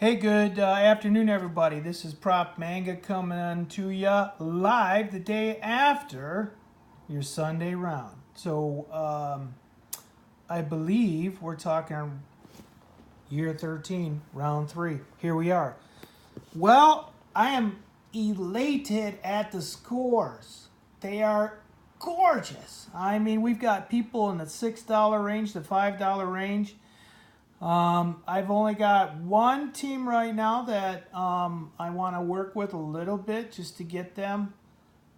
Hey, good afternoon, everybody. This is Prop Manga coming on to you live the day after your Sunday round. So, I believe we're talking year 13, round 3. Here we are. Well, I am elated at the scores. They are gorgeous. I mean, we've got people in the $6 range, the $5 range. I've only got one team right now that I want to work with a little bit just to get them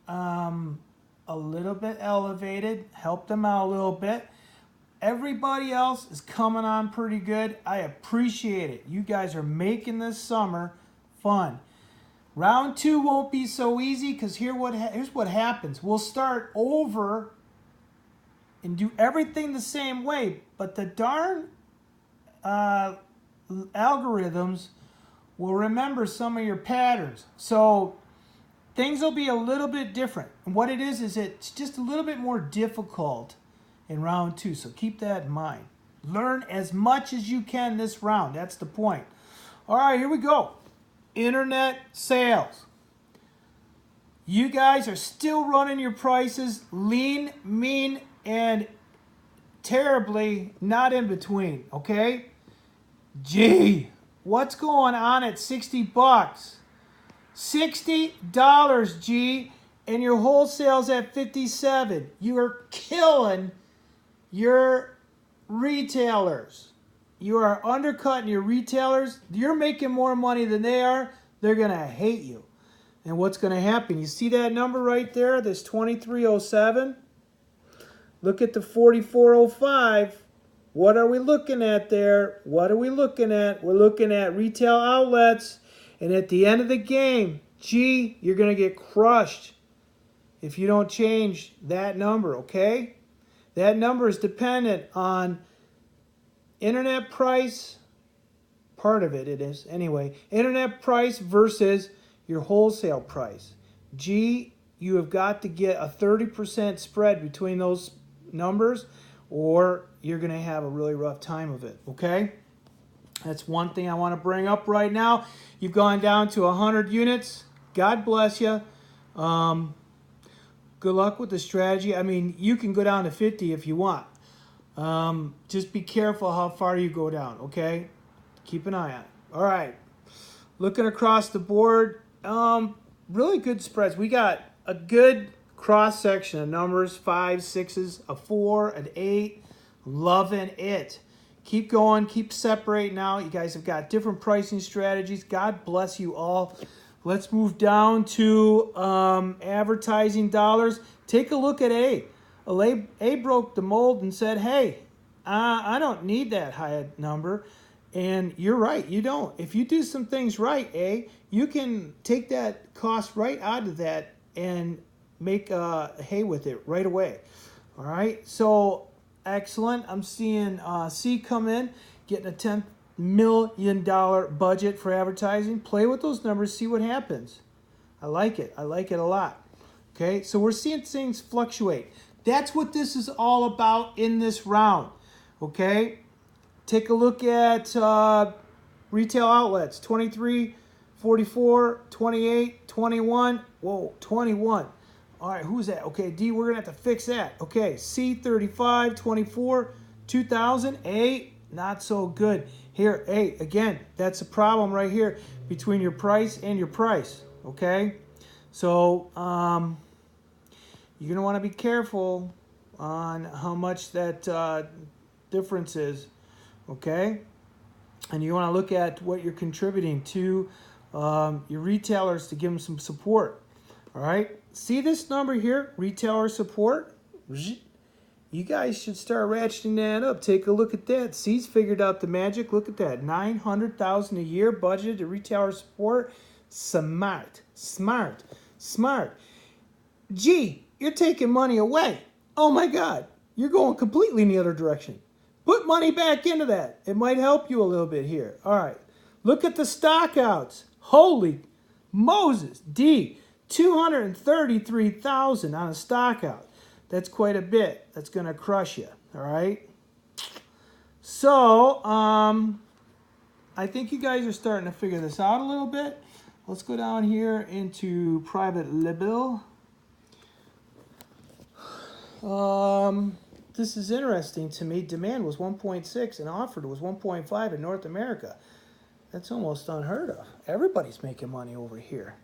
a little bit elevated, help them out a little bit. Everybody else is coming on pretty good. I appreciate it. You guys are making this summer fun. Round 2 won't be so easy because here's what happens. We'll start over and do everything the same way, but the darn algorithms will remember some of your patterns. So things will be a little bit different. And what it is it's just a little bit more difficult in round 2. So keep that in mind. Learn as much as you can this round. That's the point. All right, here we go. Internet sales. You guys are still running your prices lean, mean, and terribly not in between, okay? Gee, what's going on at 60 bucks? $60, G, and your wholesale's at 57. You are killing your retailers. You are undercutting your retailers. You're making more money than they are. They're going to hate you. And what's going to happen? You see that number right there, this 2307? Look at the 4405. What are we looking at there? What are we looking at? We're looking at retail outlets. And at the end of the game, gee, you're going to get crushed if you don't change that number, okay? That number is dependent on internet price. Part of it is. Anyway, internet price versus your wholesale price. Gee, you have got to get a 30% spread between those numbers, or you're going to have a really rough time of it, okay? That's one thing I want to bring up right now. You've gone down to 100 units. God bless you. Good luck with the strategy. I mean, you can go down to 50 if you want. Just be careful how far you go down, okay? Keep an eye on it. All right. Looking across the board, really good spreads. We got a good cross-section of numbers, 5, 6s, a 4, an 8. Loving it. Keep going. Keep separating out. You guys have got different pricing strategies. God bless you all. Let's move down to advertising dollars. Take a look at A. A broke the mold and said, hey, I don't need that high number. And you're right, you don't. If you do some things right, A, you can take that cost right out of that and make hay with it right away. All right, so excellent. I'm seeing C come in, getting a $10 million budget for advertising. Play with those numbers, see what happens. I like it. I like it a lot. Okay, so we're seeing things fluctuate. That's what this is all about in this round. Okay, take a look at retail outlets. 23, 44, 28, 21. Whoa, 21. All right, who's that? Okay, D, we're going to have to fix that. Okay, C, 35, 24, 2000. A, not so good. Here, A, again, that's a problem right here between your price and your price. Okay, so you're going to want to be careful on how much that difference is. Okay, and you want to look at what you're contributing to your retailers to give them some support. All right, see this number here, retailer support? You guys should start ratcheting that up. Take a look at that. C's figured out the magic. Look at that, $900,000 a year budgeted to retailer support. Smart, smart, smart. Gee, you're taking money away. Oh my God, you're going completely in the other direction. Put money back into that. It might help you a little bit here. All right, look at the stockouts. Holy Moses, D. 233,000 on a stock out. That's quite a bit. That's going to crush you. All right. So, I think you guys are starting to figure this out a little bit. Let's go down here into private label. This is interesting to me. Demand was 1.6 and offered was 1.5 in North America. That's almost unheard of. Everybody's making money over here.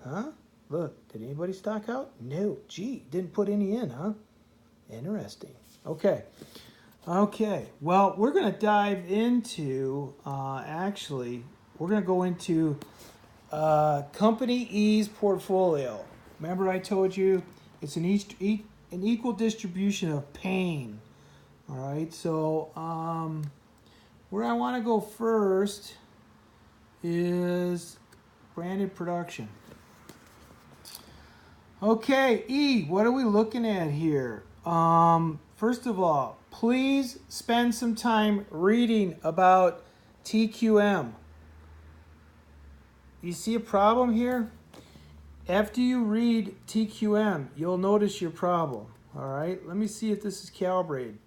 Huh? Look, did anybody stock out? No. Gee, didn't put any in, huh? Interesting. Okay. Okay. Well, we're going to dive into, we're going to go into Company E's portfolio. Remember I told you it's an equal distribution of pain. All right. So where I want to go first is branded production. Okay, E, what are we looking at here? First of all, please spend some time reading about TQM. You see a problem here? After you read TQM, you'll notice your problem. All right, let me see if this is calibrated.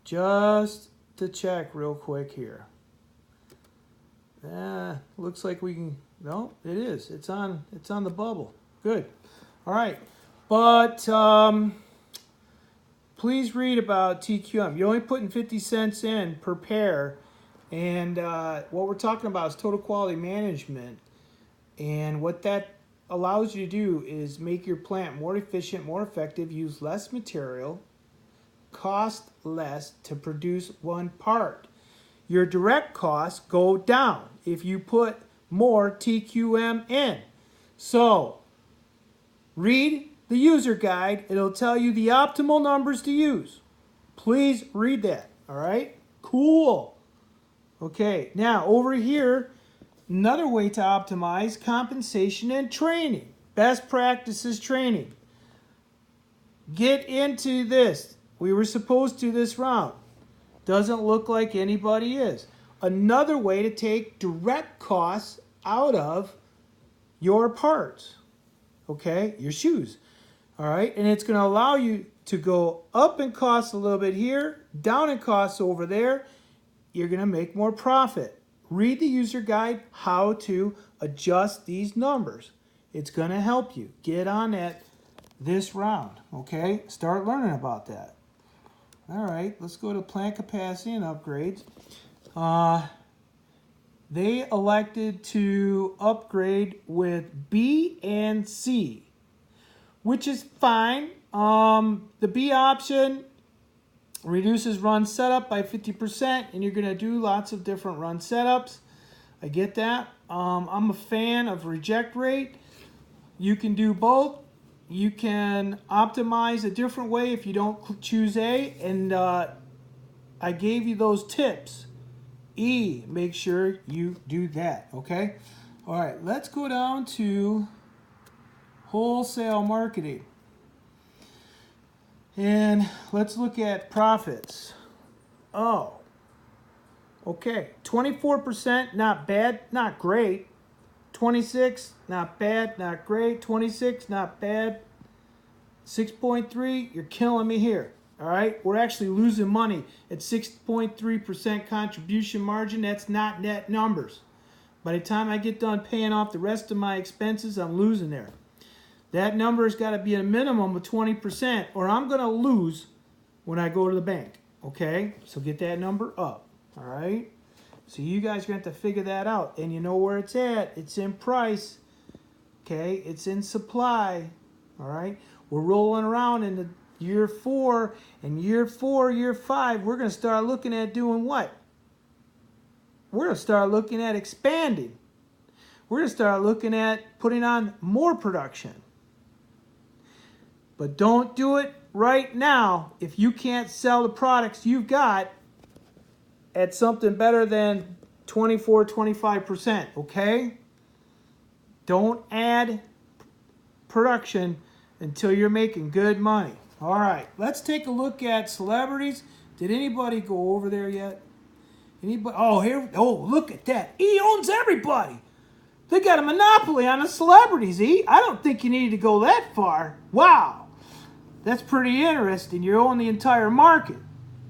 Just to check real quick here. Looks like we can, no, it is. It's on the bubble. Good. All right, but please read about TQM. You're only putting 50 cents in per pair, and what we're talking about is total quality management, and what that allows you to do is make your plant more efficient, more effective, use less material, cost less to produce one part. Your direct costs go down if you put more TQM in. So, read the user guide. It'll tell you the optimal numbers to use. Please read that. All right? Cool. Okay, now over here, another way to optimize compensation and training. Best practices training. Get into this. We were supposed to this round. Doesn't look like anybody is. Another way to take direct costs out of your parts. Okay, your shoes. All right, and it's going to allow you to go up in costs a little bit here, down in costs over there. You're going to make more profit. Read the user guide, how to adjust these numbers. It's going to help you get on that this round. Okay, start learning about that. All right, let's go to plant capacity and upgrades. They elected to upgrade with B and C, which is fine. The B option reduces run setup by 50%, and you're going to do lots of different run setups. I get that. I'm a fan of reject rate. You can do both. You can optimize a different way if you don't choose A, and I gave you those tips. E, make sure you do that, okay? All right, let's go down to wholesale marketing. And let's look at profits. Oh, okay, 24%, not bad, not great. 26, not bad, not great. 26, not bad. 6.3, you're killing me here. All right, we're actually losing money at 6.3% contribution margin. That's not net numbers. By the time I get done paying off the rest of my expenses, I'm losing there. That number has got to be a minimum of 20%, or I'm going to lose when I go to the bank. Okay, so get that number up. All right. So you guys are going to have to figure that out. And you know where it's at. It's in price. Okay. It's in supply. All right. We're rolling around in the year 4. And year 4, year 5, we're going to start looking at doing what? We're going to start looking at expanding. We're going to start looking at putting on more production. But don't do it right now if you can't sell the products you've got at something better than 24, 25%, okay? Don't add production until you're making good money. All right, let's take a look at celebrities. Did anybody go over there yet? Anybody? Oh, here. Oh, look at that. E owns everybody. They got a monopoly on the celebrities, E. I don't think you need to go that far. Wow. That's pretty interesting. You own the entire market.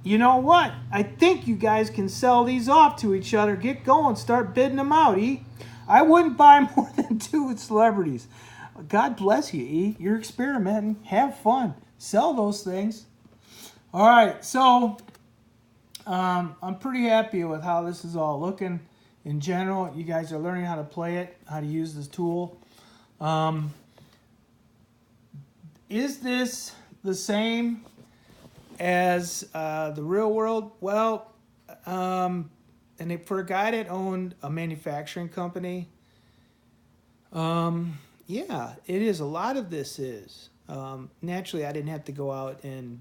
you know what? I think you guys can sell these off to each other. Get going. Start bidding them out, E. I wouldn't buy more than 2 celebrities. God bless you, E. You're experimenting. Have fun. Sell those things. All right, so I'm pretty happy with how this is all looking in general. You guys are learning how to play it, how to use this tool. Is this the same as the real world? Well, for a guy that owned a manufacturing company, yeah, it is. A lot of this is. Naturally, I didn't have to go out and,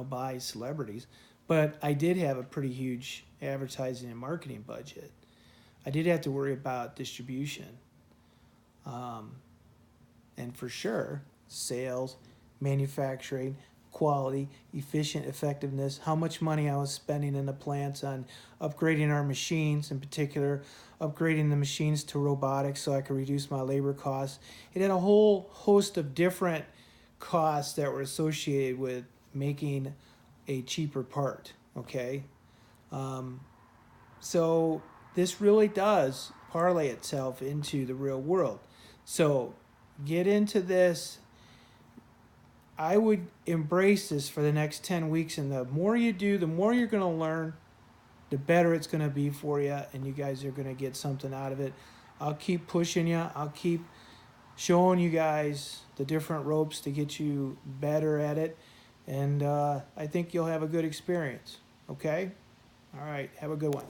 buy celebrities, but I did have a pretty huge advertising and marketing budget. I did have to worry about distribution. And for sure, sales, manufacturing, quality, efficient effectiveness, how much money I was spending in the plants on upgrading our machines, in particular, upgrading the machines to robotics so I could reduce my labor costs. It had a whole host of different costs that were associated with making a cheaper part, okay? So this really does parlay itself into the real world. So get into this. I would embrace this for the next 10 weeks, and the more you do, the more you're going to learn, the better it's going to be for you, and you guys are going to get something out of it. I'll keep pushing you. I'll keep showing you guys the different ropes to get you better at it, and I think you'll have a good experience. Okay? All right. Have a good one.